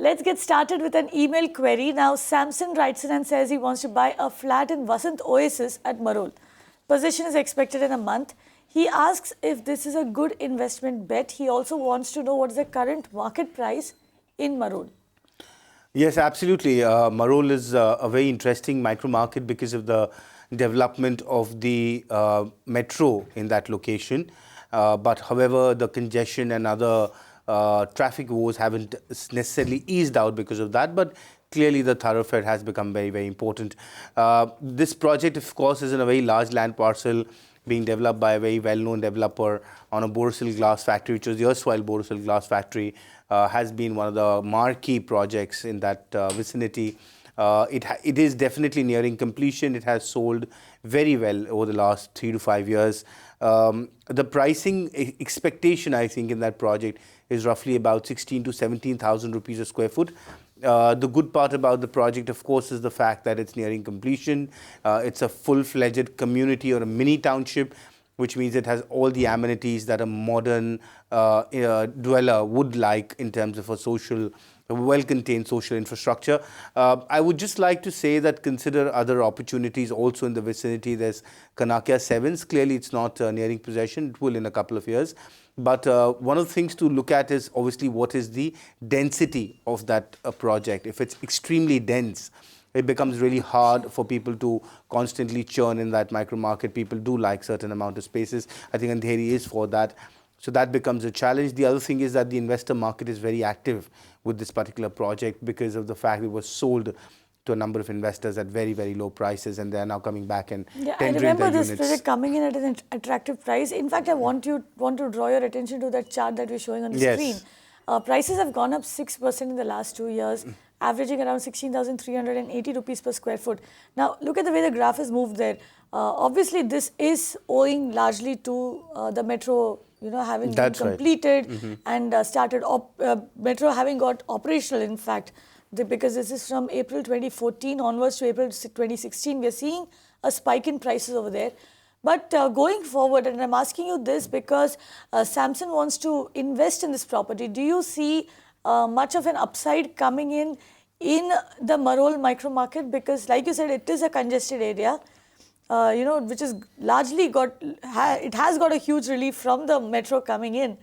Let's get started with an email query. Now, Samson writes in and says he wants to buy a flat in Vasant Oasis at Marol. Possession is expected in a month. He asks if this is a good investment bet. He also wants to know what is the current market price in Marol. Yes, absolutely. Marol is a very interesting micro market because of the development of the metro in that location. But however, the congestion and other traffic woes haven't necessarily eased out because of that. But clearly, the thoroughfare has become very, very important. This project, of course, is in a very large land parcel being developed by a very well-known developer on a Borosil glass factory, which was the erstwhile Borosil glass factory, has been one of the marquee projects in that vicinity. It is definitely nearing completion. It has sold very well over the last 3 to 5 years. The pricing expectation, I think, in that project is roughly about 16 to 17,000 rupees a square foot. The good part about the project, of course, is the fact that it's nearing completion. It's a full-fledged community or a mini township, which means it has all the amenities that a modern dweller would like in terms of a well-contained social infrastructure. I would just like to say that consider other opportunities also in the vicinity. There's Kanakya 7s. Clearly, it's not nearing possession. It will in a couple of years. But one of the things to look at is obviously what is the density of that project. If it's extremely dense, it becomes really hard for people to constantly churn in that micro market. People do like certain amount of spaces. I think Andheri is for that. So that becomes a challenge. The other thing is that the investor market is very active with this particular project because of the fact it was sold to a number of investors at very, very low prices, and they are now coming back and tendering their units. I remember this project coming in at an attractive price. In fact, I want to draw your attention to that chart that we're showing on the screen. Prices have gone up 6% in the last 2 years, averaging around 16,380 rupees per square foot. Now, look at the way the graph has moved there. Obviously, this is owing largely to the metro, having been completed and started, metro having got operational, in fact. Because this is from April 2014 onwards to April 2016, we are seeing a spike in prices over there. But going forward, and I'm asking you this because Samson wants to invest in this property, do you see much of an upside coming in the Marol micro market? Because like you said, it is a congested area, which is largely it has got a huge relief from the metro coming in.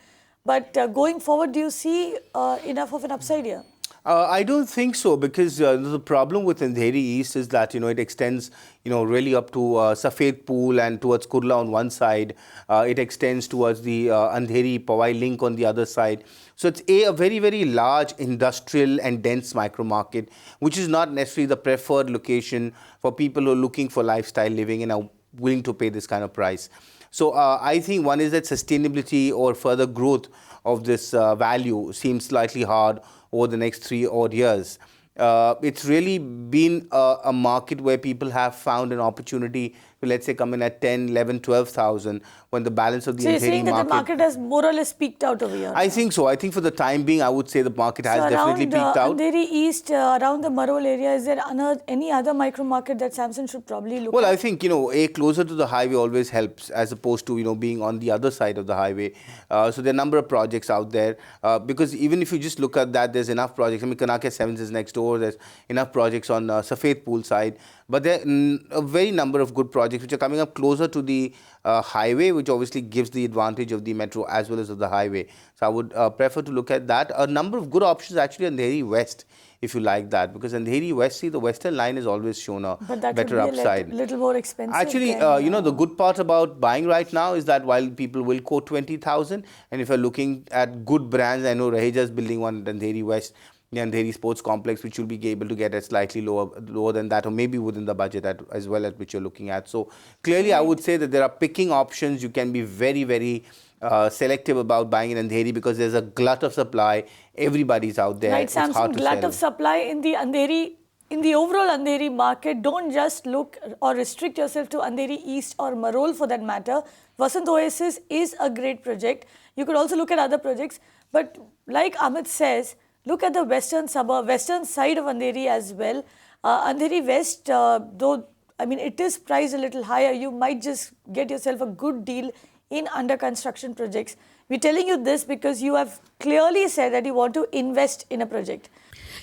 But going forward, do you see enough of an upside here? I don't think so, because the problem with Andheri East is that, it extends, really up to Safed Pool and towards Kurla on one side. It extends towards the Andheri Powai link on the other side. So it's a very, very large industrial and dense micro market, which is not necessarily the preferred location for people who are looking for lifestyle living and are willing to pay this kind of price. So I think one is that sustainability or further growth of this value seems slightly hard over the next 3 odd years. It's really been a market where people have found an opportunity to, let's say, come in at 10, 11, 12,000 when the balance of the Andheri market... So you're saying that the market has more or less peaked out over here? I think so. I think for the time being, I would say the market has definitely peaked out. Andheri East, around the Marol area, is there any other micro market that Samson should probably look at? Well, I think, closer to the highway always helps as opposed to, being on the other side of the highway. So there are a number of projects out there because even if you just look at that, there's enough projects. I mean, Kanakya 7s is next door. There's enough projects on Safed Pool side. But there are a very number of good projects which are coming up closer to the highway, which obviously gives the advantage of the metro as well as of the highway. So I would prefer to look at that. A number of good options actually on Andheri West, if you like that, because Andheri West, the western line has always shown a better upside. But that would be a little more expensive. Actually, the good part about buying right now is that while people will quote 20,000, and if you're looking at good brands, I know Raheja is building one at Andheri West, the Andheri Sports Complex, which you'll be able to get at slightly lower than that, or maybe within the budget as well at which you're looking at. So clearly, I would say that there are picking options. You can be very, very selective about buying in Andheri because there's a glut of supply. Everybody's out there. Right, Samson, glut of supply in the Andheri, in the overall Andheri market. Don't just look or restrict yourself to Andheri East or Marol for that matter. Vasant Oasis is a great project. You could also look at other projects. But like Amit says, look at the western side of Andheri as well. Andheri West, though, it is priced a little higher, you might just get yourself a good deal in under construction projects. We're telling you this because you have clearly said that you want to invest in a project.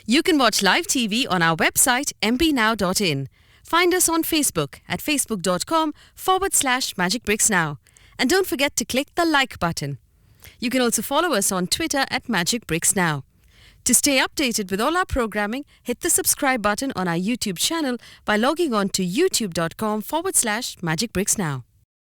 You can watch live TV on our website mbnow.in. Find us on Facebook at facebook.com/magicbricksnow. And don't forget to click the like button. You can also follow us on Twitter at magicbricksnow. To stay updated with all our programming, hit the subscribe button on our YouTube channel by logging on to youtube.com/magicbricksnow.